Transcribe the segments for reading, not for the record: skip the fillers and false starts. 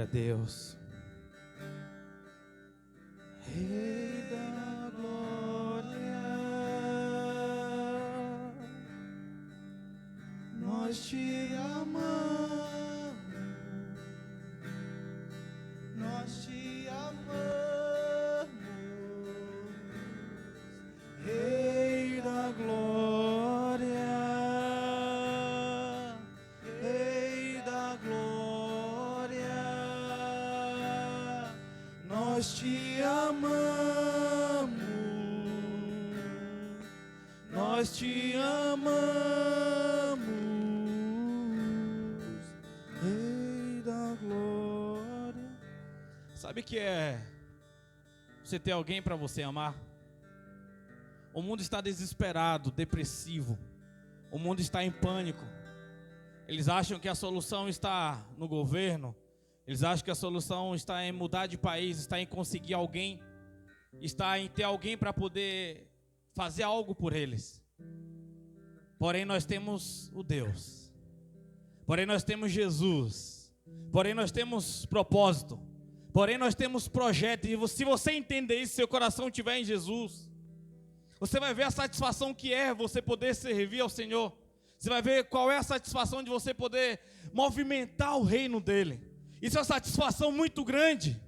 a Deus. Rei da glória, nós te amamos, nós te amamos, Rei da glória, Rei da glória, nós te amamos, nós te amamos, Rei da glória. Sabe o que é você ter alguém para você amar? O mundo está desesperado, depressivo. O mundo está em pânico. Eles acham que a solução está no governo. Eles acham que a solução está em mudar de país, está em conseguir alguém, está em ter alguém para poder fazer algo por eles. Porém, nós temos o Deus. Porém, nós temos Jesus. Porém, nós temos propósito. Porém, nós temos projeto. E se você entender isso, seu coração estiver em Jesus, você vai ver a satisfação que é você poder servir ao Senhor. Você vai ver qual é a satisfação de você poder movimentar o reino dele. Isso é uma satisfação muito grande.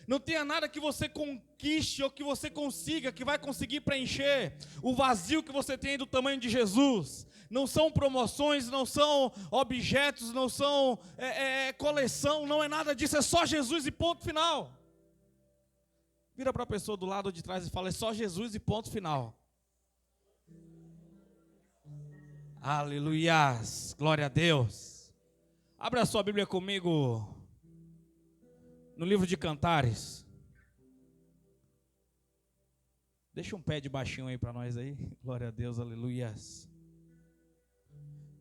Não tenha nada que você conquiste ou que você consiga, que vai conseguir preencher o vazio que você tem do tamanho de Jesus. Não são promoções, não são objetos, não são coleção, não é nada disso, é só Jesus e ponto final. Vira para a pessoa do lado de trás e fala, é só Jesus e ponto final. Aleluias, glória a Deus. Abra a sua Bíblia comigo no livro de Cantares. Deixa um pé de baixinho aí para nós aí. Glória a Deus, aleluias.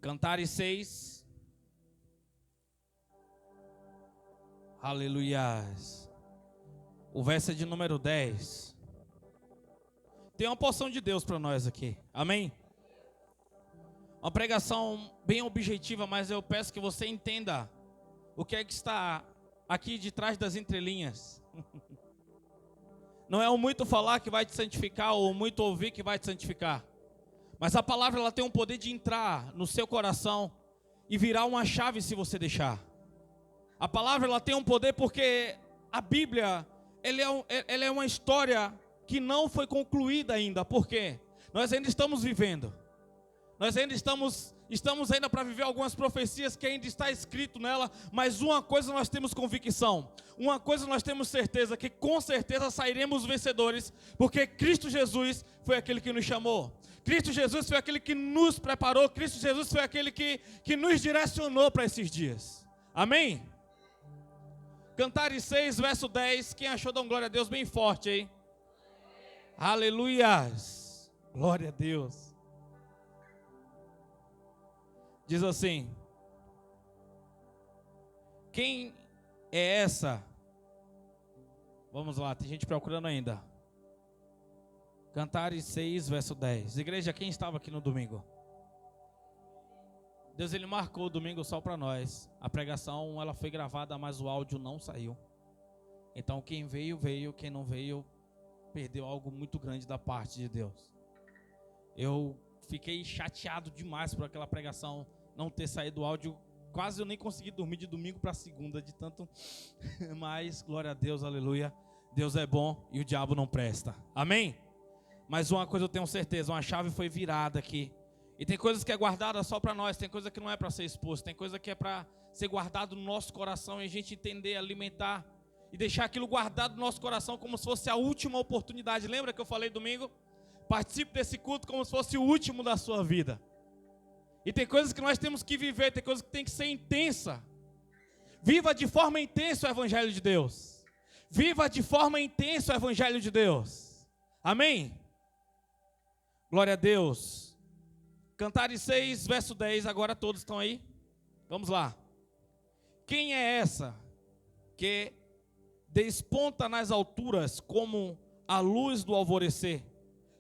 Cantares 6. Aleluias. O verso é de número 10. Tem uma porção de Deus para nós aqui. Amém? Uma pregação bem objetiva, mas eu peço que você entenda o que é que está aqui de trás das entrelinhas. Não é o muito falar que vai te santificar ou o muito ouvir que vai te santificar. Mas a palavra ela tem um poder de entrar no seu coração e virar uma chave se você deixar. A palavra ela tem um poder porque a Bíblia ela é uma história que não foi concluída ainda. Por quê? Nós ainda estamos vivendo. Nós ainda estamos ainda para viver algumas profecias que ainda está escrito nela, mas uma coisa nós temos convicção, uma coisa nós temos certeza, que com certeza sairemos vencedores, porque Cristo Jesus foi aquele que nos chamou, Cristo Jesus foi aquele que nos preparou, Cristo Jesus foi aquele que nos direcionou para esses dias. Amém? Cantares 6, verso 10, quem achou dá um glória a Deus bem forte aí. Aleluias, glória a Deus. Diz assim: quem é essa? Vamos lá, tem gente procurando ainda. Cantares 6, verso 10. Igreja, quem estava aqui no domingo? Deus ele marcou o domingo só para nós. A pregação ela foi gravada, mas o áudio não saiu. Então quem veio, veio. Quem não veio, perdeu algo muito grande da parte de Deus. Eu fiquei chateado demais por aquela pregação não ter saído o áudio. Quase eu nem consegui dormir de domingo para segunda, de tanto. Mas, glória a Deus, aleluia. Deus é bom e o diabo não presta. Amém? Mas uma coisa eu tenho certeza, uma chave foi virada aqui. E tem coisas que é guardada só para nós, tem coisa que não é para ser exposto, tem coisa que é para ser guardado no nosso coração e a gente entender, alimentar e deixar aquilo guardado no nosso coração como se fosse a última oportunidade. Lembra que eu falei domingo? Participe desse culto como se fosse o último da sua vida. E tem coisas que nós temos que viver, tem coisas que tem que ser intensa. Viva de forma intensa o Evangelho de Deus. Viva de forma intensa o Evangelho de Deus. Amém? Glória a Deus. Cantares 6, verso 10, agora todos estão aí? Vamos lá. Quem é essa que desponta nas alturas como a luz do alvorecer,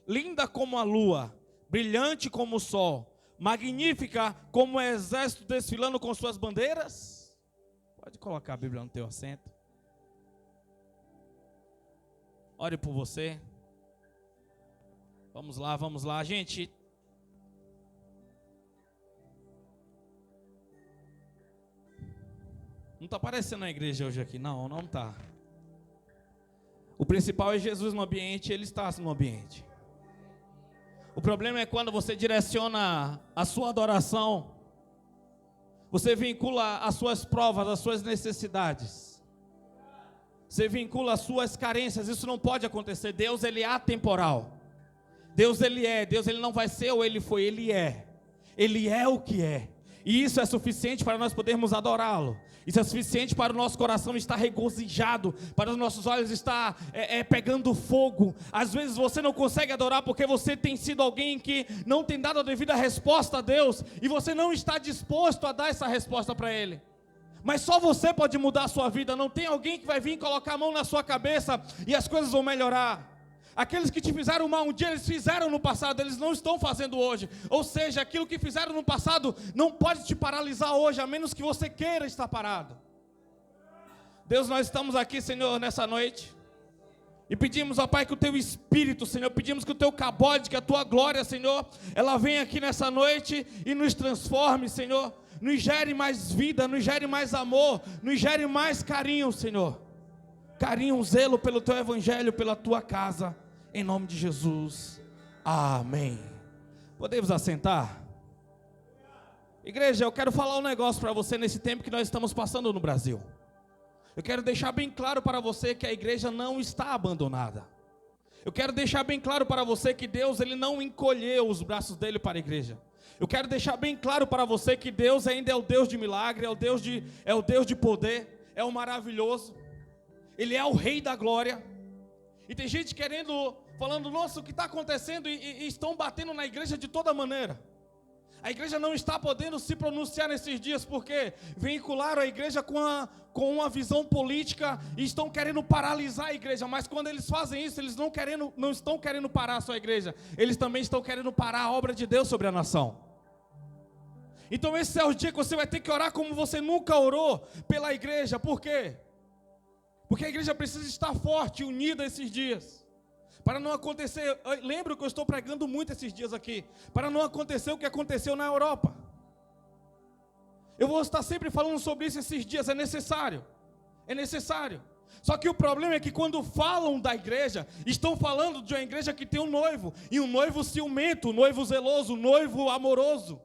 linda como a lua, brilhante como o sol, magnífica como o exército desfilando com suas bandeiras? Pode colocar a Bíblia no teu assento. Ore por você. Vamos lá, gente. Não está aparecendo a igreja hoje aqui, não está. O principal é Jesus no ambiente, Ele está no ambiente. O problema é quando você direciona a sua adoração, você vincula as suas provas, as suas necessidades, você vincula as suas carências. Isso não pode acontecer. Deus, Ele é atemporal. Deus Ele não vai ser ou Ele foi, Ele é. Ele é o que é. E isso é suficiente para nós podermos adorá-lo. Isso é suficiente para o nosso coração estar regozijado, para os nossos olhos estar pegando fogo. Às vezes você não consegue adorar porque você tem sido alguém que não tem dado a devida resposta a Deus, e você não está disposto a dar essa resposta para Ele. Mas só você pode mudar a sua vida. Não tem alguém que vai vir colocar a mão na sua cabeça e as coisas vão melhorar. Aqueles que te fizeram mal um dia, eles fizeram no passado, eles não estão fazendo hoje. Ou seja, aquilo que fizeram no passado não pode te paralisar hoje, a menos que você queira estar parado. Deus, nós estamos aqui, Senhor, nessa noite, e pedimos, ó Pai, que o Teu Espírito, Senhor, pedimos que o Teu cabode, que a Tua glória, Senhor, ela venha aqui nessa noite e nos transforme, Senhor. Nos gere mais vida, nos gere mais amor, nos gere mais carinho, Senhor. Carinho, zelo pelo Teu Evangelho, pela Tua casa, em nome de Jesus, amém. Podemos assentar? Igreja, eu quero falar um negócio para você nesse tempo que nós estamos passando no Brasil. Eu quero deixar bem claro para você que a igreja não está abandonada. Eu quero deixar bem claro para você que Deus, Ele não encolheu os braços dele para a igreja. Eu quero deixar bem claro para você que Deus ainda é o Deus de milagre, é o Deus de poder, é o maravilhoso. Ele é o Rei da glória. E tem gente falando, nossa, o que está acontecendo? E estão batendo na igreja de toda maneira. A igreja não está podendo se pronunciar nesses dias, porque vincularam a igreja com uma visão política e estão querendo paralisar a igreja. Mas quando eles fazem isso, eles não estão querendo parar a sua igreja, eles também estão querendo parar a obra de Deus sobre a nação. Então esse é o dia que você vai ter que orar como você nunca orou pela igreja. Por quê? Porque a igreja precisa estar forte, unida esses dias, para não acontecer, lembra que eu estou pregando muito esses dias aqui, para não acontecer o que aconteceu na Europa. Eu vou estar sempre falando sobre isso esses dias, é necessário. Só que o problema é que quando falam da igreja, estão falando de uma igreja que tem um noivo, e um noivo ciumento, um noivo zeloso, um noivo amoroso.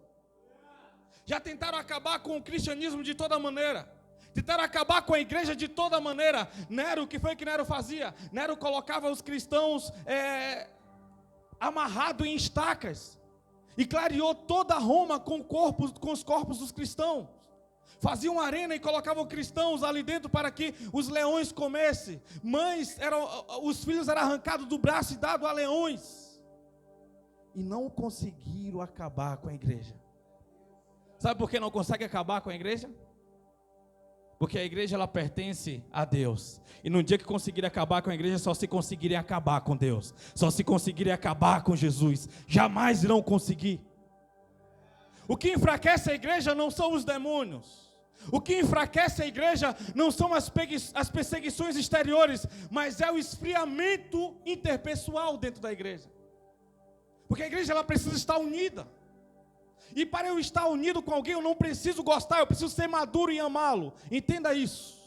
Já tentaram acabar com o cristianismo de toda maneira. Tentaram acabar com a igreja de toda maneira. Nero, o que foi que Nero fazia? Nero colocava os cristãos amarrados em estacas e clareou toda Roma com os corpos dos cristãos. Fazia uma arena e colocavam cristãos ali dentro para que os leões comessem. Os filhos eram arrancados do braço e dados a leões. E não conseguiram acabar com a igreja. Sabe por que não consegue acabar com a igreja? Porque a igreja, ela pertence a Deus. E no dia que conseguirem acabar com a igreja, só se conseguirem acabar com Deus. Só se conseguirem acabar com Jesus. Jamais irão conseguir. O que enfraquece a igreja não são os demônios. O que enfraquece a igreja não são as perseguições exteriores, mas é o esfriamento interpessoal dentro da igreja. Porque a igreja, ela precisa estar unida. E para eu estar unido com alguém, eu não preciso gostar, eu preciso ser maduro em amá-lo. Entenda isso.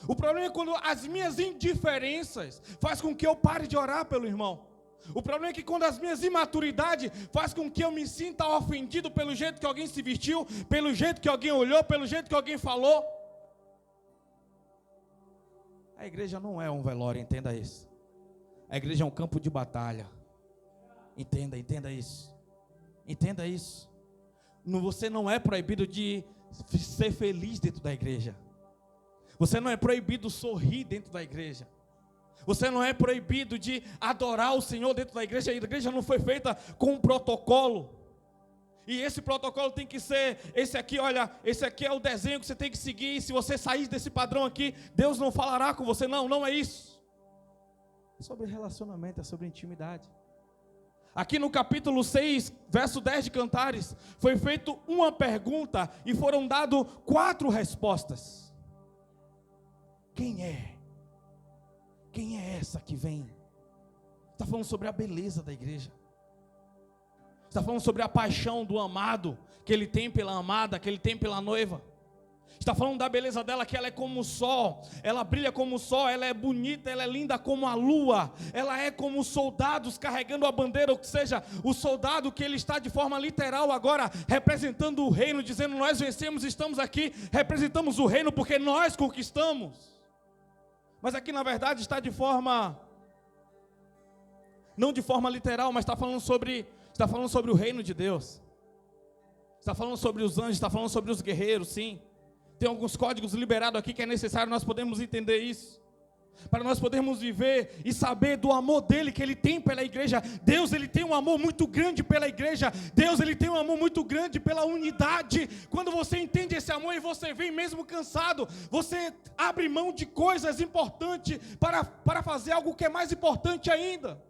O problema é quando as minhas indiferenças faz com que eu pare de orar pelo irmão. O problema é que quando as minhas imaturidades faz com que eu me sinta ofendido pelo jeito que alguém se vestiu, pelo jeito que alguém olhou, pelo jeito que alguém falou. A igreja não é um velório, entenda isso. A igreja é um campo de batalha. Entenda isso. Entenda isso. Você não é proibido de ser feliz dentro da igreja. Você não é proibido de sorrir dentro da igreja. Você não é proibido de adorar o Senhor dentro da igreja. A igreja não foi feita com um protocolo. E esse protocolo tem que ser, esse aqui é o desenho que você tem que seguir. E se você sair desse padrão aqui, Deus não falará com você. Não é isso. É sobre relacionamento, é sobre intimidade. Aqui no capítulo 6, verso 10 de Cantares, foi feita uma pergunta e foram dadas 4 respostas. Quem é? Quem é essa que vem? Está falando sobre a beleza da igreja. Está falando sobre a paixão do amado que ele tem pela amada, que ele tem pela noiva. Está falando da beleza dela, que ela é como o sol, ela brilha como o sol, ela é bonita, ela é linda como a lua, ela é como os soldados carregando a bandeira, ou seja, o soldado que ele está de forma literal agora, representando o reino, dizendo: nós vencemos, estamos aqui, representamos o reino porque nós conquistamos. Mas aqui na verdade está de forma, não de forma literal, mas está falando sobre o reino de Deus, está falando sobre os anjos, está falando sobre os guerreiros, sim. Tem alguns códigos liberados aqui que é necessário nós podermos entender isso, para nós podermos viver e saber do amor dele que ele tem pela igreja. Deus, ele tem um amor muito grande pela igreja. Deus, ele tem um amor muito grande pela unidade. Quando você entende esse amor e você vem mesmo cansado, você abre mão de coisas importantes para fazer algo que é mais importante ainda.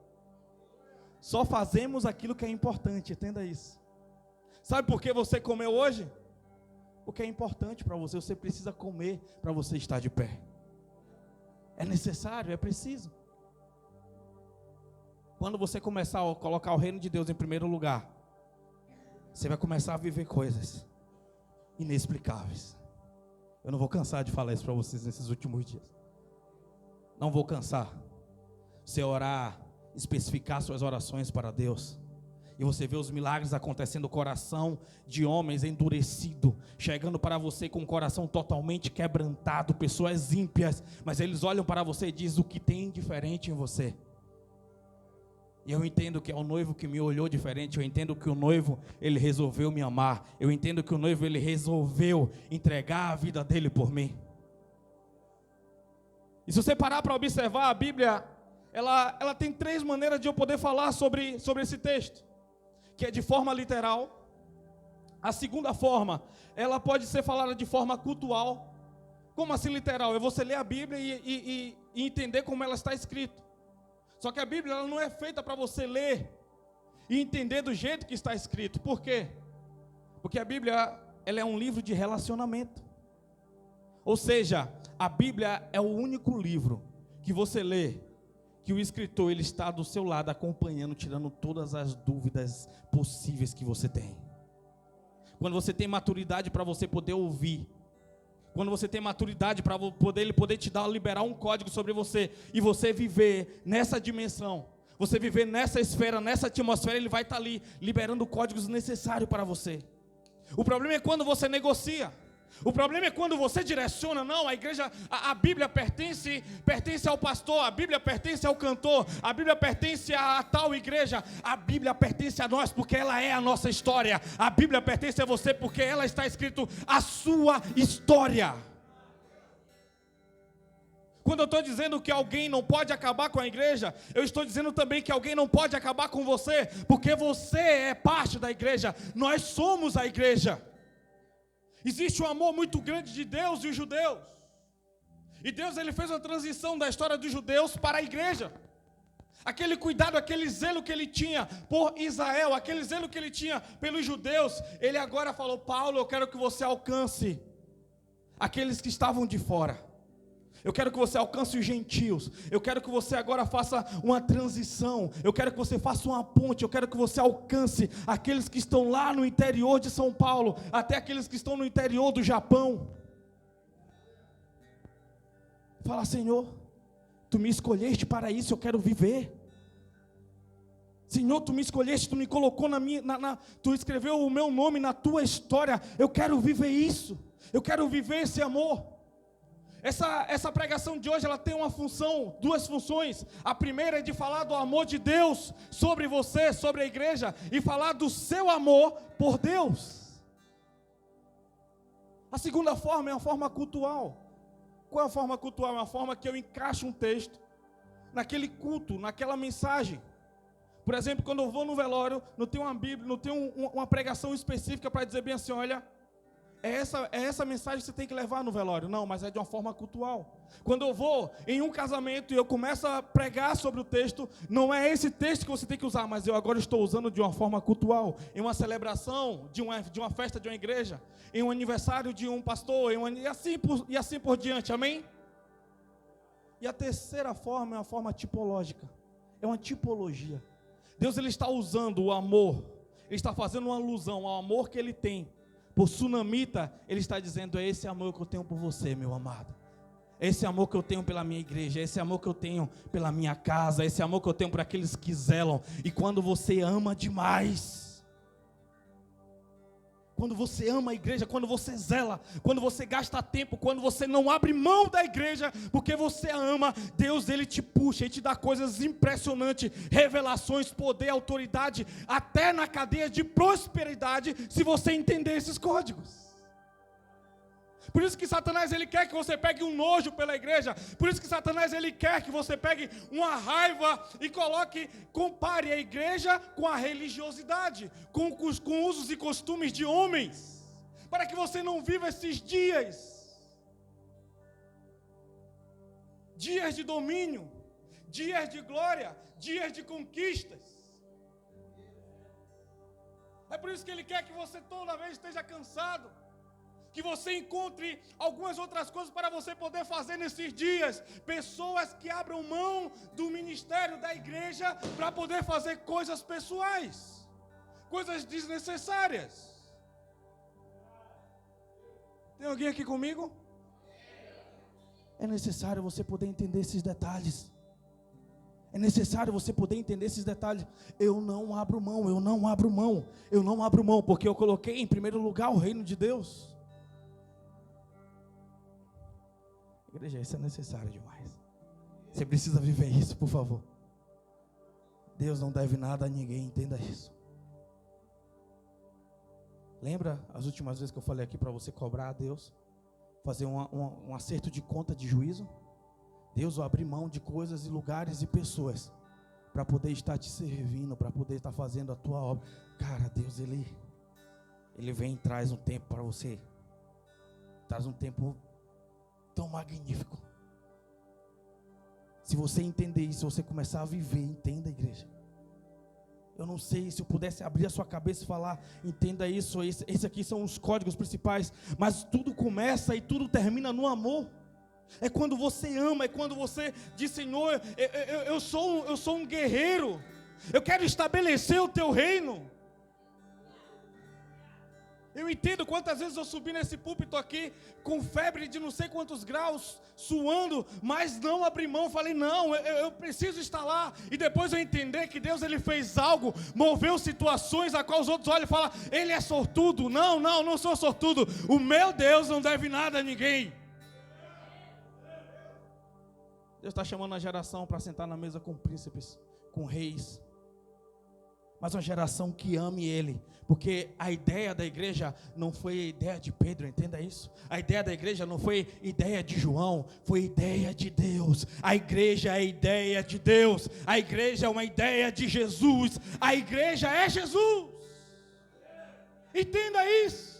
Só fazemos aquilo que é importante, entenda isso. Sabe por que você comeu hoje? Porque é importante para você, você precisa comer para você estar de pé. É necessário, é preciso. Quando você começar a colocar o reino de Deus em primeiro lugar, você vai começar a viver coisas inexplicáveis. Eu não vou cansar de falar isso para vocês nesses últimos dias. Não vou cansar. Você orar, especificar suas orações para Deus, e você vê os milagres acontecendo, o coração de homens endurecido, chegando para você com o coração totalmente quebrantado, pessoas ímpias, mas eles olham para você e dizem: o que tem diferente em você? E eu entendo que é o noivo que me olhou diferente, eu entendo que o noivo, ele resolveu me amar, eu entendo que o noivo, ele resolveu entregar a vida dele por mim. E se você parar para observar a Bíblia, ela tem 3 maneiras de eu poder falar sobre esse texto, que é de forma literal. A segunda forma, ela pode ser falada de forma cultural. Como assim literal? É você ler a Bíblia e entender como ela está escrita. Só que a Bíblia, ela não é feita para você ler e entender do jeito que está escrito. Por quê? Porque a Bíblia, ela é um livro de relacionamento. Ou seja, a Bíblia é o único livro que você lê, que o escritor, ele está do seu lado acompanhando, tirando todas as dúvidas possíveis que você tem. Quando você tem maturidade para você poder ouvir, quando você tem maturidade para ele poder te liberar um código sobre você, e você viver nessa dimensão, você viver nessa esfera, nessa atmosfera, ele vai estar ali liberando códigos necessários para você. O problema é quando você negocia. O problema é quando você direciona. Não, a igreja, a Bíblia pertence ao pastor, a Bíblia pertence ao cantor, a Bíblia pertence a tal igreja. A Bíblia pertence a nós porque ela é a nossa história. A Bíblia pertence a você porque ela está escrito a sua história. Quando eu estou dizendo que alguém não pode acabar com a igreja, eu estou dizendo também que alguém não pode acabar com você, porque você é parte da igreja. Nós somos a igreja. Existe um amor muito grande de Deus e os judeus. E Deus, ele fez uma transição da história dos judeus para a igreja. Aquele cuidado, aquele zelo que ele tinha por Israel, aquele zelo que ele tinha pelos judeus, ele agora falou: Paulo, eu quero que você alcance aqueles que estavam de fora. Eu quero que você alcance os gentios. Eu quero que você agora faça uma transição. Eu quero que você faça uma ponte. Eu quero que você alcance aqueles que estão lá no interior de São Paulo, até aqueles que estão no interior do Japão. Fala: Senhor, tu me escolheste para isso, eu quero viver. Senhor, tu me escolheste, tu me colocou tu escreveu o meu nome na tua história. Eu quero viver isso. Eu quero viver esse amor. Essa pregação de hoje, ela tem uma função, 2 funções. A primeira é de falar do amor de Deus sobre você, sobre a igreja, e falar do seu amor por Deus. A segunda forma é a forma cultural. Qual é a forma cultural? É uma forma que eu encaixo um texto naquele culto, naquela mensagem. Por exemplo, quando eu vou no velório, não tem uma Bíblia, não tem uma pregação específica para dizer bem assim: olha, É essa mensagem que você tem que levar no velório. Não, mas é de uma forma cultural. Quando eu vou em um casamento e eu começo a pregar sobre o texto, não é esse texto que você tem que usar, mas eu agora estou usando de uma forma cultural. Em uma celebração, de uma festa de uma igreja, em um aniversário de um pastor, e assim por diante, amém? E a terceira forma é uma forma tipológica. É uma tipologia. Deus, ele está usando o amor, ele está fazendo uma alusão ao amor que ele tem por sunamita. Ele está dizendo: é esse amor que eu tenho por você, meu amado. Esse amor que eu tenho pela minha igreja, esse amor que eu tenho pela minha casa, esse amor que eu tenho por aqueles que zelam. E quando você ama demais, quando você ama a igreja, quando você zela, quando você gasta tempo, quando você não abre mão da igreja, porque você a ama, Deus, ele te puxa, ele te dá coisas impressionantes, revelações, poder, autoridade, até na cadeia de prosperidade, se você entender esses códigos. Por isso que Satanás, ele quer que você pegue um nojo pela igreja. Por isso que Satanás, ele quer que você pegue uma raiva e compare a igreja com a religiosidade, com usos e costumes de homens, para que você não viva esses dias de domínio, dias de glória, dias de conquistas. É por isso que ele quer que você toda vez esteja cansado, que você encontre algumas outras coisas para você poder fazer nesses dias. Pessoas que abram mão do ministério da igreja para poder fazer coisas pessoais, coisas desnecessárias. Tem alguém aqui comigo? É necessário você poder entender esses detalhes. É necessário você poder entender esses detalhes. Eu não abro mão, eu não abro mão, eu não abro mão, porque eu coloquei em primeiro lugar o reino de Deus. Igreja, isso é necessário demais. Você precisa viver isso, por favor. Deus não deve nada a ninguém, entenda isso. Lembra as últimas vezes que eu falei aqui para você cobrar a Deus? Fazer um acerto de conta de juízo? Deus vai abrir mão de coisas e lugares e pessoas para poder estar te servindo, para poder estar fazendo a tua obra. Cara, Deus, Ele vem e traz um tempo para você. Traz um tempo tão magnífico. Se você entender isso, se você começar a viver, entenda, igreja. Eu não sei se eu pudesse abrir a sua cabeça e falar: entenda isso, esse aqui são os códigos principais, mas tudo começa e tudo termina no amor. É quando você ama, é quando você diz: Senhor, eu sou um guerreiro, eu quero estabelecer o teu reino. Eu entendo quantas vezes eu subi nesse púlpito aqui com febre de não sei quantos graus, suando, mas não abri mão. Falei: não, eu preciso estar lá. E depois eu entender que Deus, ele fez algo, moveu situações a qual os outros olham e falam: ele é sortudo. Não sou sortudo. O meu Deus não deve nada a ninguém. Deus está chamando a geração para sentar na mesa com príncipes, com reis, mas uma geração que ame Ele, porque a ideia da igreja não foi a ideia de Pedro, entenda isso. A ideia da igreja não foi ideia de João, foi ideia de Deus. A igreja é a ideia de Deus, a igreja é uma ideia de Jesus, a igreja é Jesus. Entenda isso.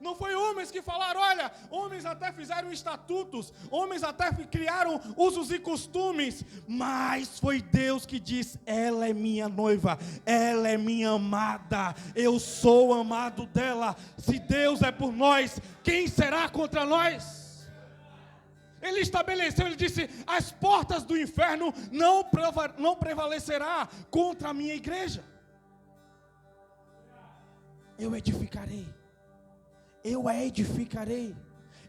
Não foi homens que falaram: olha, homens até fizeram estatutos, homens até criaram usos e costumes, mas foi Deus que disse: ela é minha noiva, ela é minha amada, eu sou amado dela. Se Deus é por nós, quem será contra nós? Ele estabeleceu, ele disse: as portas do inferno não prevalecerá contra a minha igreja. Eu edificarei. Eu a edificarei,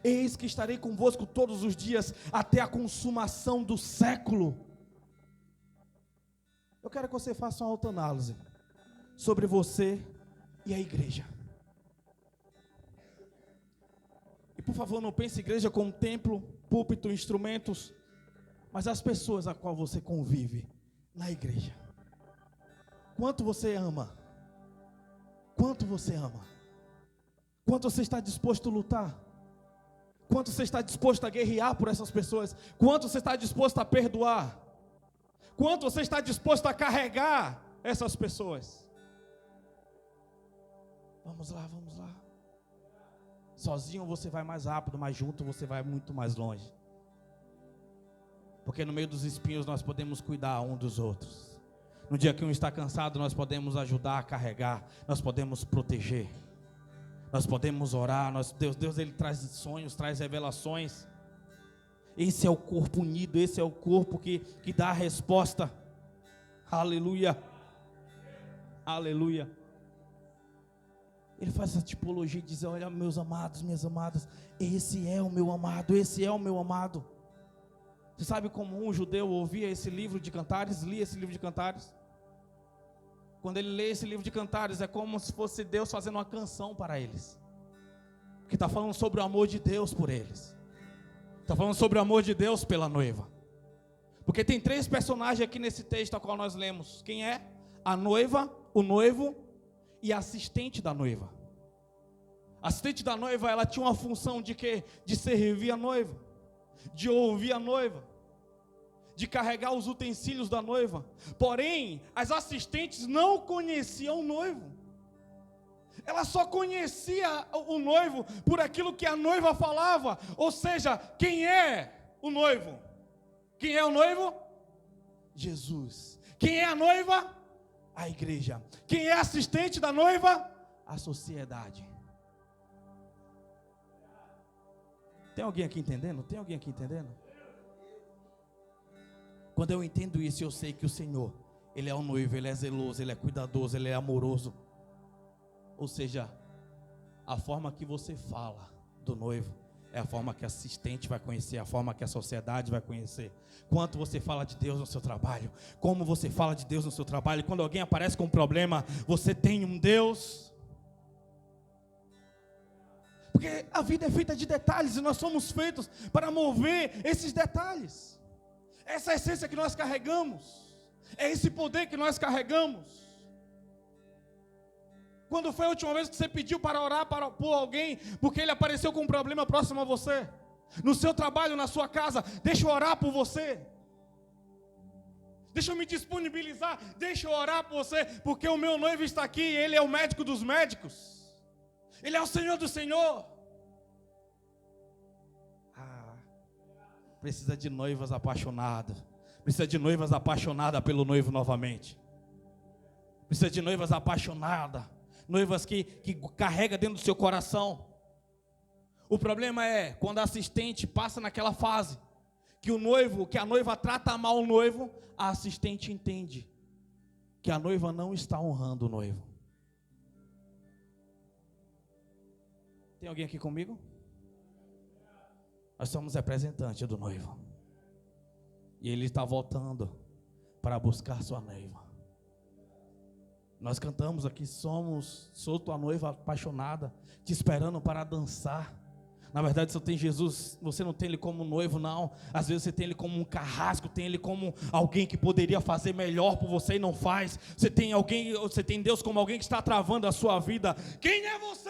eis que estarei convosco todos os dias, até a consumação do século. Eu quero que você faça uma autoanálise sobre você e a igreja. E por favor, não pense igreja como templo, púlpito, instrumentos, mas as pessoas a qual você convive na igreja. Quanto você ama? Quanto você ama? Quanto você está disposto a lutar? Quanto você está disposto a guerrear por essas pessoas? Quanto você está disposto a perdoar? Quanto você está disposto a carregar essas pessoas? Vamos lá, vamos lá. Sozinho você vai mais rápido, mas junto você vai muito mais longe. Porque no meio dos espinhos nós podemos cuidar um dos outros. No dia que um está cansado, nós podemos ajudar a carregar, nós podemos proteger, nós podemos orar. Deus ele traz sonhos, traz revelações. Esse é o corpo unido, esse é o corpo que dá a resposta. Aleluia, aleluia. Ele faz essa tipologia e diz: olha, meus amados, minhas amadas, esse é o meu amado, esse é o meu amado. Você sabe como um judeu ouvia esse livro de Cantares, lia esse livro de Cantares? Quando ele lê esse livro de Cantares, é como se fosse Deus fazendo uma canção para eles, que está falando sobre o amor de Deus por eles, está falando sobre o amor de Deus pela noiva. Porque tem 3 personagens aqui nesse texto ao qual nós lemos. Quem é? A noiva, o noivo e a assistente da noiva. A assistente da noiva, ela tinha uma função de quê? De servir a noiva, de ouvir a noiva, de carregar os utensílios da noiva. Porém, as assistentes não conheciam o noivo. Ela só conhecia o noivo por aquilo que a noiva falava. Ou seja, quem é o noivo? Quem é o noivo? Jesus. Quem é a noiva? A igreja. Quem é assistente da noiva? A sociedade. Tem alguém aqui entendendo? Tem alguém aqui entendendo? Quando eu entendo isso, eu sei que o Senhor, Ele é o noivo, Ele é zeloso, Ele é cuidadoso, Ele é amoroso. Ou seja, a forma que você fala do noivo é a forma que a assistente vai conhecer, a forma que a sociedade vai conhecer. Quanto você fala de Deus no seu trabalho, como você fala de Deus no seu trabalho. Quando alguém aparece com um problema, você tem um Deus. Porque a vida é feita de detalhes e nós somos feitos para mover esses detalhes. Essa essência que nós carregamos, é esse poder que nós carregamos. Quando foi a última vez que você pediu para orar por alguém, porque ele apareceu com um problema próximo a você? No seu trabalho, na sua casa, deixa eu orar por você. Deixa eu me disponibilizar, deixa eu orar por você, porque o meu noivo está aqui, ele é o médico dos médicos. Ele é o Senhor do Senhor. Precisa de noivas apaixonadas. Precisa de noivas apaixonadas pelo noivo novamente. Precisa de noivas apaixonadas. Noivas que carrega dentro do seu coração. O problema é quando a assistente passa naquela fase que a noiva trata mal o noivo, a assistente entende que a noiva não está honrando o noivo. Tem alguém aqui comigo? Nós somos representantes do noivo. E ele está voltando para buscar sua noiva. Nós cantamos aqui: sou tua noiva apaixonada, te esperando para dançar. Na verdade, você tem Jesus, você não tem ele como noivo, não. Às vezes você tem ele como um carrasco, tem ele como alguém que poderia fazer melhor por você e não faz. Você tem Deus como alguém que está travando a sua vida. Quem é você?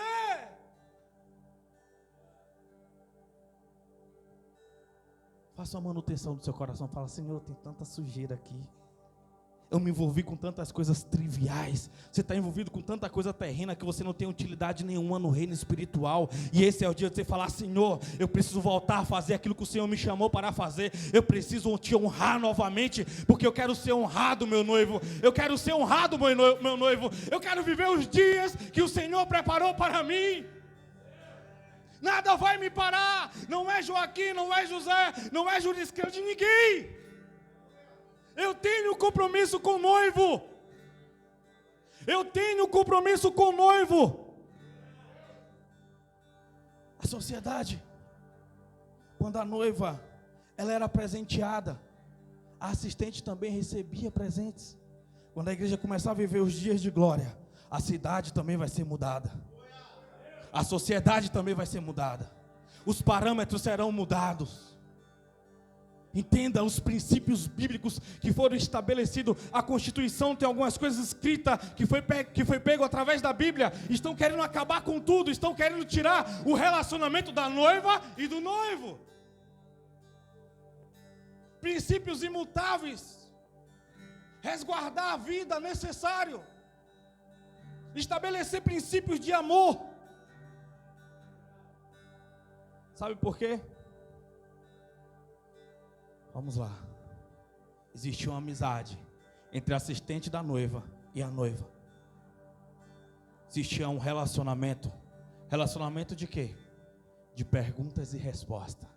Faça a manutenção do seu coração. Fala: Senhor, tem tanta sujeira aqui. Eu me envolvi com tantas coisas triviais. Você está envolvido com tanta coisa terrena que você não tem utilidade nenhuma no reino espiritual. E esse é o dia de você falar: Senhor, eu preciso voltar a fazer aquilo que o Senhor me chamou para fazer. Eu preciso te honrar novamente, porque eu quero ser honrado, meu noivo. Eu quero ser honrado, meu noivo. Eu quero viver os dias que o Senhor preparou para mim. Nada vai me parar. Não é Joaquim, não é José, não é jurisdição de ninguém. Eu tenho compromisso com o noivo. Eu tenho compromisso com o noivo. A sociedade, quando a noiva ela era presenteada, a assistente também recebia presentes. Quando a igreja começar a viver os dias de glória, a cidade também vai ser mudada. A sociedade também vai ser mudada. Os parâmetros serão mudados. Entenda os princípios bíblicos que foram estabelecidos. A Constituição tem algumas coisas escritas que foi pego através da Bíblia. Estão querendo acabar com tudo. Estão querendo tirar o relacionamento da noiva e do noivo. Princípios imutáveis. Resguardar a vida necessário. Estabelecer princípios de amor. Sabe por quê? Vamos lá. Existe uma amizade entre a assistente da noiva e a noiva. Existia um relacionamento. Relacionamento de quê? De perguntas e respostas.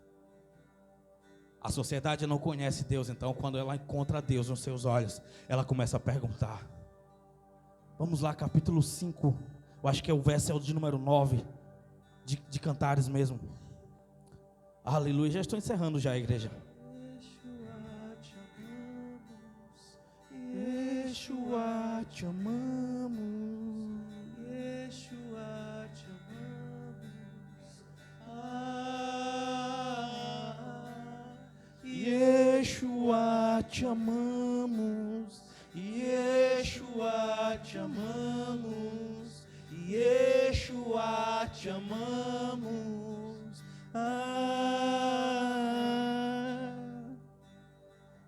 A sociedade não conhece Deus, então quando ela encontra Deus nos seus olhos, ela começa a perguntar. Vamos lá, capítulo 5, eu acho que o verso é o de número 9, de Cantares mesmo. Aleluia, já estou encerrando já, igreja. Yeshua, te amamos. Yeshua, te amamos. Yeshua, te amamos. Yeshua, te amamos. Yeshua, te amamos.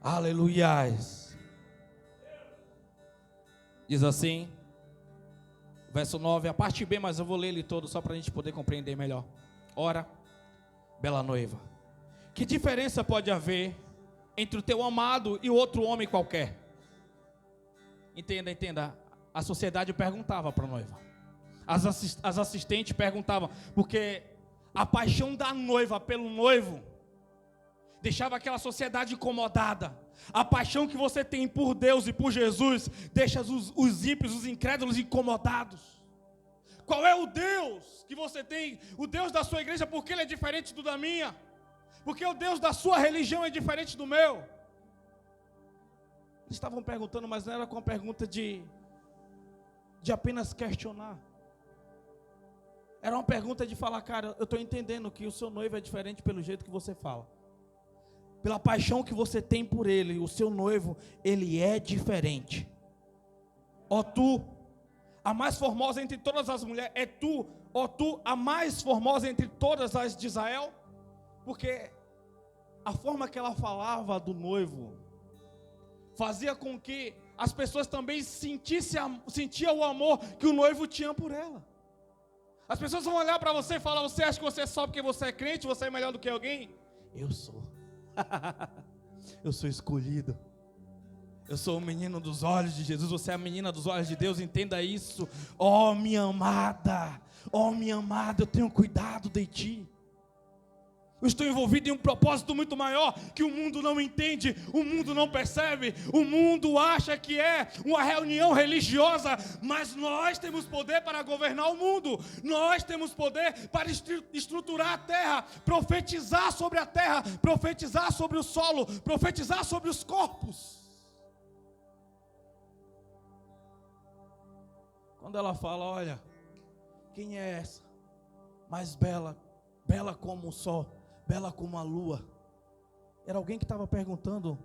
Aleluias. Diz assim, verso 9, a parte B, mas eu vou ler ele todo só para a gente poder compreender melhor. Ora, bela noiva, que diferença pode haver entre o teu amado e outro homem qualquer? Entenda. A sociedade perguntava para a noiva. As assistentes perguntavam, porque a paixão da noiva pelo noivo deixava aquela sociedade incomodada. A paixão que você tem por Deus e por Jesus deixa os ímpios, os incrédulos incomodados. Qual é o Deus que você tem? O Deus da sua igreja, porque ele é diferente do da minha? Porque o Deus da sua religião é diferente do meu? Eles estavam perguntando, mas não era com a pergunta de apenas questionar. Era uma pergunta de falar, cara, eu estou entendendo que o seu noivo é diferente pelo jeito que você fala. Pela paixão que você tem por ele, o seu noivo, ele é diferente. Ó tu, a mais formosa entre todas as mulheres, é tu, ó tu, a mais formosa entre todas as de Israel? Porque a forma que ela falava do noivo fazia com que as pessoas também sentiam o amor que o noivo tinha por ela. As pessoas vão olhar para você e falar, você acha que você é só porque você é crente, você é melhor do que alguém? Eu sou. Eu sou escolhido. Eu sou o menino dos olhos de Jesus. Você é a menina dos olhos de Deus. Entenda isso. Oh, minha amada, eu tenho cuidado de ti. Eu estou envolvido em um propósito muito maior que o mundo não entende, o mundo não percebe, o mundo acha que é uma reunião religiosa, mas nós temos poder para governar o mundo, nós temos poder para estruturar a terra, profetizar sobre a terra, profetizar sobre o solo, profetizar sobre os corpos. Quando ela fala, olha, quem é essa? Mais bela, bela como o sol, bela como a lua. Era alguém que estava perguntando,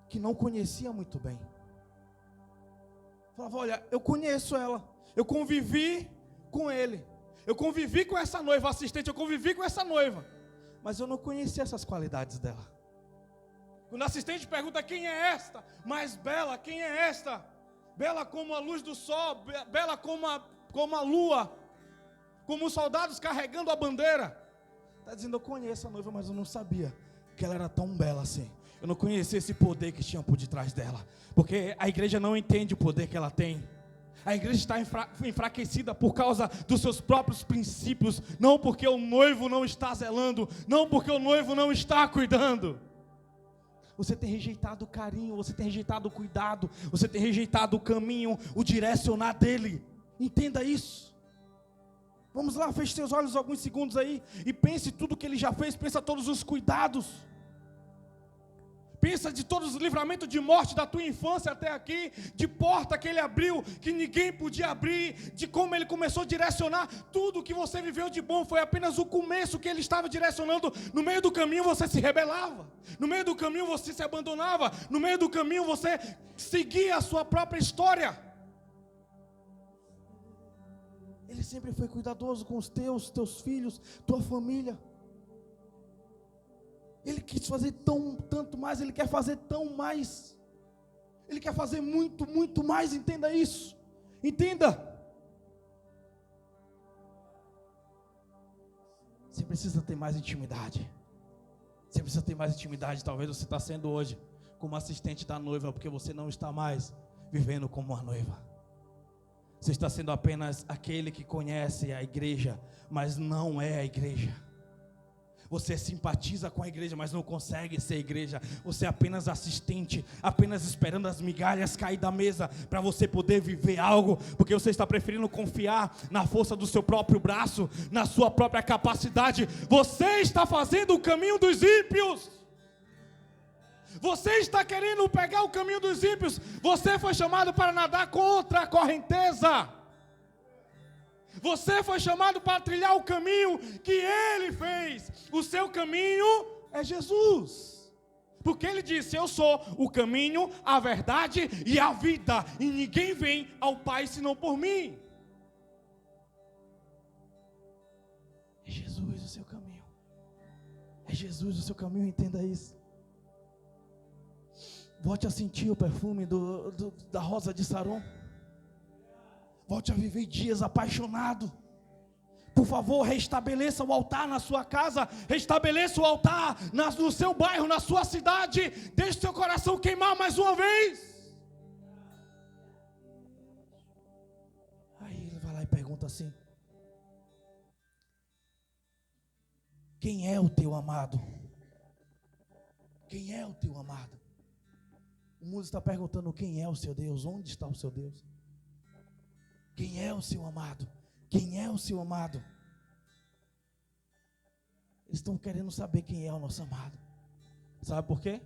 que não conhecia muito bem. Falava, olha, eu conheço ela, eu convivi com ele, eu convivi com essa noiva assistente, eu convivi com essa noiva, mas eu não conhecia essas qualidades dela. Quando a assistente pergunta, quem é esta? Mais bela, quem é esta? Bela como a luz do sol, bela como a lua, como os soldados carregando a bandeira. Está dizendo, eu conheço a noiva, mas eu não sabia que ela era tão bela assim. Eu não conhecia esse poder que tinha por detrás dela. Porque a igreja não entende o poder que ela tem. A igreja está enfraquecida por causa dos seus próprios princípios. Não porque o noivo não está zelando. Não porque o noivo não está cuidando. Você tem rejeitado o carinho, você tem rejeitado o cuidado, você tem rejeitado o caminho, o direcionar dele. Entenda isso. Vamos lá, feche seus olhos alguns segundos aí e pense tudo que ele já fez, pensa todos os cuidados. Pensa de todos os livramentos de morte da tua infância até aqui, de porta que ele abriu, que ninguém podia abrir, de como ele começou a direcionar. Tudo que você viveu de bom foi apenas o começo que ele estava direcionando. No meio do caminho você se rebelava, no meio do caminho você se abandonava, no meio do caminho você seguia a sua própria história. Ele sempre foi cuidadoso com os teus filhos, tua família. Ele quis fazer tanto mais, ele quer fazer tão mais. Ele quer fazer muito, muito mais, entenda isso. Entenda. Você precisa ter mais intimidade. Você precisa ter mais intimidade. Talvez você está sendo hoje como assistente da noiva, porque você não está mais vivendo como uma noiva. Você está sendo apenas aquele que conhece a igreja, mas não é a igreja. Você simpatiza com a igreja, mas não consegue ser igreja. Você é apenas assistente, apenas esperando as migalhas cair da mesa para você poder viver algo, porque você está preferindo confiar na força do seu próprio braço, na sua própria capacidade. Você está fazendo o caminho dos ímpios. Você está querendo pegar o caminho dos ímpios. Você foi chamado para nadar contra a correnteza. Você foi chamado para trilhar o caminho que Ele fez. O seu caminho é Jesus. Porque Ele disse: eu sou o caminho, a verdade e a vida. E ninguém vem ao Pai senão por mim. É Jesus o seu caminho. É Jesus o seu caminho, entenda isso. Volte a sentir o perfume da rosa de Saron. Volte a viver dias apaixonado. Por favor, restabeleça o altar na sua casa. Restabeleça o altar no seu bairro, na sua cidade. Deixe seu coração queimar mais uma vez. Aí ele vai lá e pergunta assim: quem é o teu amado? Quem é o teu amado? O mundo está perguntando: quem é o seu Deus? Onde está o seu Deus? Quem é o seu amado? Quem é o seu amado? Eles estão querendo saber quem é o nosso amado. Sabe por quê?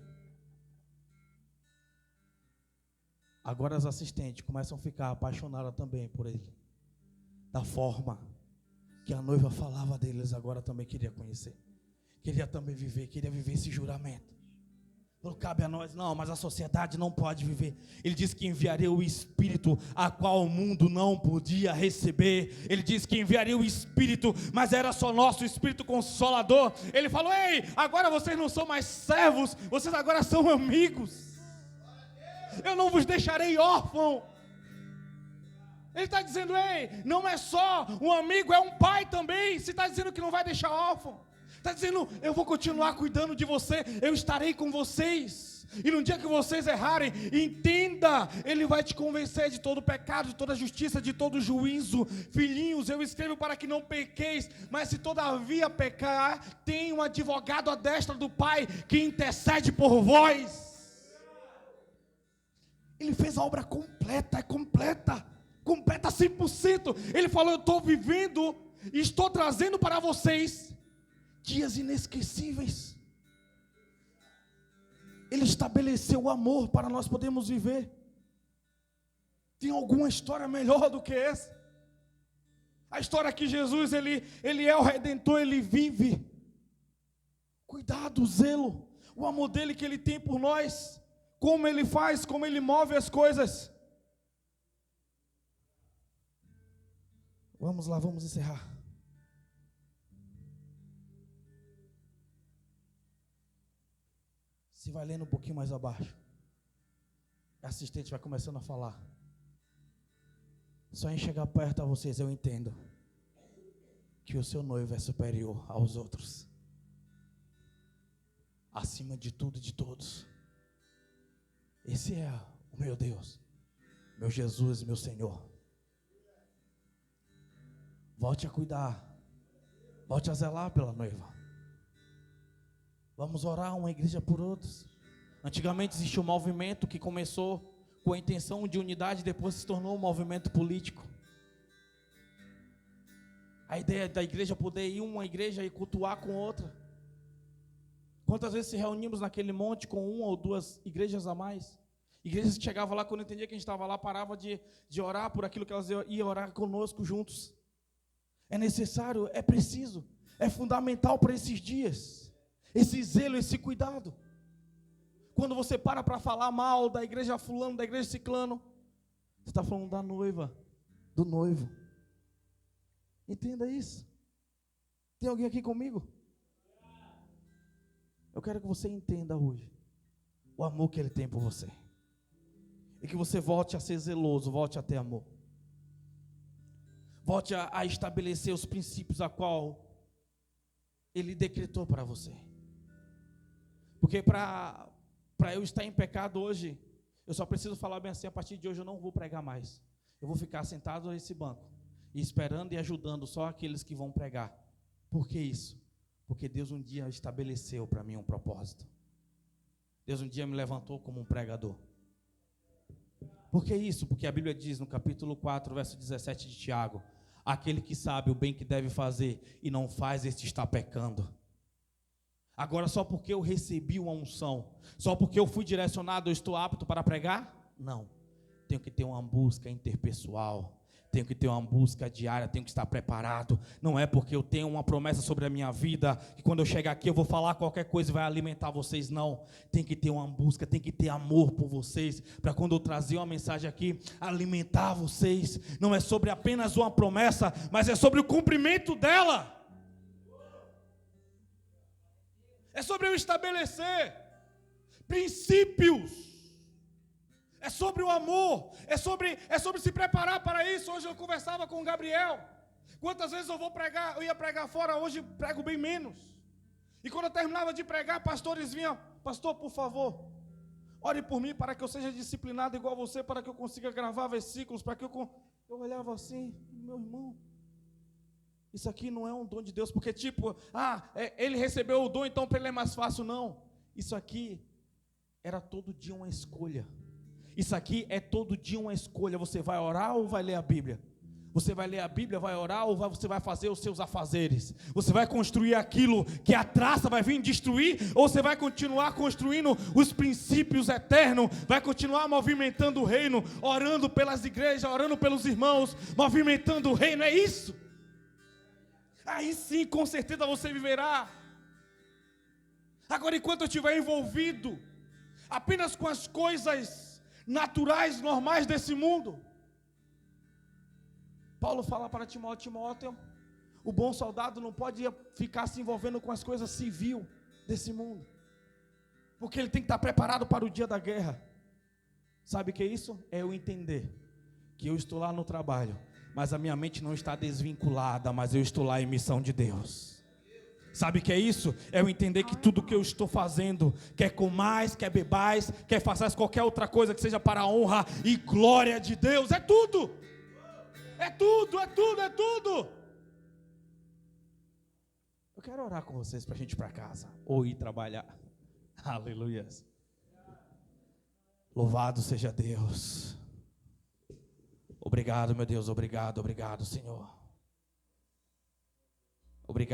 Agora as assistentes começam a ficar apaixonadas também por ele. Da forma que a noiva falava deles, agora também queria conhecer. Queria também viver, queria viver esse juramento. Não cabe a nós, não, mas a sociedade não pode viver. Ele disse que enviaria o Espírito, a qual o mundo não podia receber. Ele disse que enviaria o Espírito, mas era só nosso Espírito Consolador. Ele falou: ei, agora vocês não são mais servos, vocês agora são amigos. Eu não vos deixarei órfão. Ele está dizendo: ei, não é só um amigo, é um pai também. Se está dizendo que não vai deixar órfão, está dizendo: eu vou continuar cuidando de você, eu estarei com vocês. E no dia que vocês errarem, entenda, Ele vai te convencer de todo pecado, de toda justiça, de todo juízo. Filhinhos, eu escrevo para que não pequeis, mas se todavia pecar, tem um advogado à destra do Pai, que intercede por vós. Ele fez a obra completa 100%. Ele falou: eu estou vivendo e estou trazendo para vocês dias inesquecíveis. Ele estabeleceu o amor para nós podermos viver. Tem alguma história melhor do que essa? A história que Jesus, ele é o Redentor, Ele vive. Cuidado, o zelo, o amor dele que Ele tem por nós. Como Ele faz, como Ele move as coisas. Vamos lá, vamos encerrar. Você vai lendo um pouquinho mais abaixo. A assistente vai começando a falar. Só em chegar perto a vocês eu entendo que o seu noivo é superior aos outros. Acima de tudo e de todos. Esse é o meu Deus, meu Jesus, meu Senhor. Volte a cuidar. Volte a zelar pela noiva. Vamos orar uma igreja por outros. Antigamente existia um movimento que começou com a intenção de unidade e depois se tornou um movimento político. A ideia da igreja poder ir uma igreja e cultuar com outra. Quantas vezes se reunimos naquele monte com uma ou duas igrejas a mais? Igrejas que chegavam lá, quando entendia que a gente estava lá, parava de orar por aquilo que elas iam orar conosco juntos. É necessário, é preciso, é fundamental para esses dias. Esse zelo, esse cuidado. Quando você para falar mal da igreja fulano, da igreja ciclano, você está falando da noiva, do noivo. Entenda isso. Tem alguém aqui comigo? Eu quero que você entenda hoje o amor que Ele tem por você. E que você volte a ser zeloso, volte a ter amor. Volte a estabelecer os princípios a qual Ele decretou para você. Porque para eu estar em pecado hoje, eu só preciso falar bem assim: a partir de hoje eu não vou pregar mais. Eu vou ficar sentado nesse banco e esperando e ajudando só aqueles que vão pregar. Por que isso? Porque Deus um dia estabeleceu para mim um propósito. Deus um dia me levantou como um pregador. Por que isso? Porque a Bíblia diz no capítulo 4, verso 17 de Tiago: aquele que sabe o bem que deve fazer e não faz, este está pecando. Agora, só porque eu recebi uma unção, só porque eu fui direcionado, eu estou apto para pregar? Não. Tenho que ter uma busca interpessoal, tenho que ter uma busca diária, tenho que estar preparado. Não é porque eu tenho uma promessa sobre a minha vida, que quando eu chegar aqui eu vou falar qualquer coisa e vai alimentar vocês, não. Tem que ter uma busca, tem que ter amor por vocês, para quando eu trazer uma mensagem aqui, alimentar vocês. Não é sobre apenas uma promessa, mas é sobre o cumprimento dela. É sobre eu estabelecer princípios. É sobre o amor. É sobre se preparar para isso. Hoje eu conversava com o Gabriel. Quantas vezes eu ia pregar fora, hoje prego bem menos. E quando eu terminava de pregar, pastores vinham: pastor, por favor, ore por mim para que eu seja disciplinado igual você, para que eu consiga gravar versículos, para que eu olhava assim: meu irmão, isso aqui não é um dom de Deus, porque ele recebeu o dom, então para ele é mais fácil. Não, isso aqui era todo dia uma escolha. Isso aqui é todo dia uma escolha. Você vai orar ou vai ler a Bíblia? Você vai ler a Bíblia, vai orar, ou você vai fazer os seus afazeres? Você vai construir aquilo que a traça vai vir destruir, ou você vai continuar construindo os princípios eternos, vai continuar movimentando o reino, orando pelas igrejas, orando pelos irmãos, movimentando o reino? É isso. Aí sim, com certeza você viverá. Agora, enquanto eu estiver envolvido apenas com as coisas naturais, normais desse mundo, Paulo fala para Timóteo: o bom soldado não pode ficar se envolvendo com as coisas civil desse mundo, porque ele tem que estar preparado para o dia da guerra. Sabe o que é isso? É eu entender que eu estou lá no trabalho, mas a minha mente não está desvinculada, mas eu estou lá em missão de Deus. Sabe o que é isso? É eu entender que tudo que eu estou fazendo, quer comais, quer bebais, quer façais qualquer outra coisa que seja para a honra e glória de Deus, é tudo. É tudo, é tudo, é tudo. Eu quero orar com vocês para a gente ir para casa ou ir trabalhar. Aleluia. Louvado seja Deus. Obrigado, meu Deus, obrigado, Senhor. Obrigado.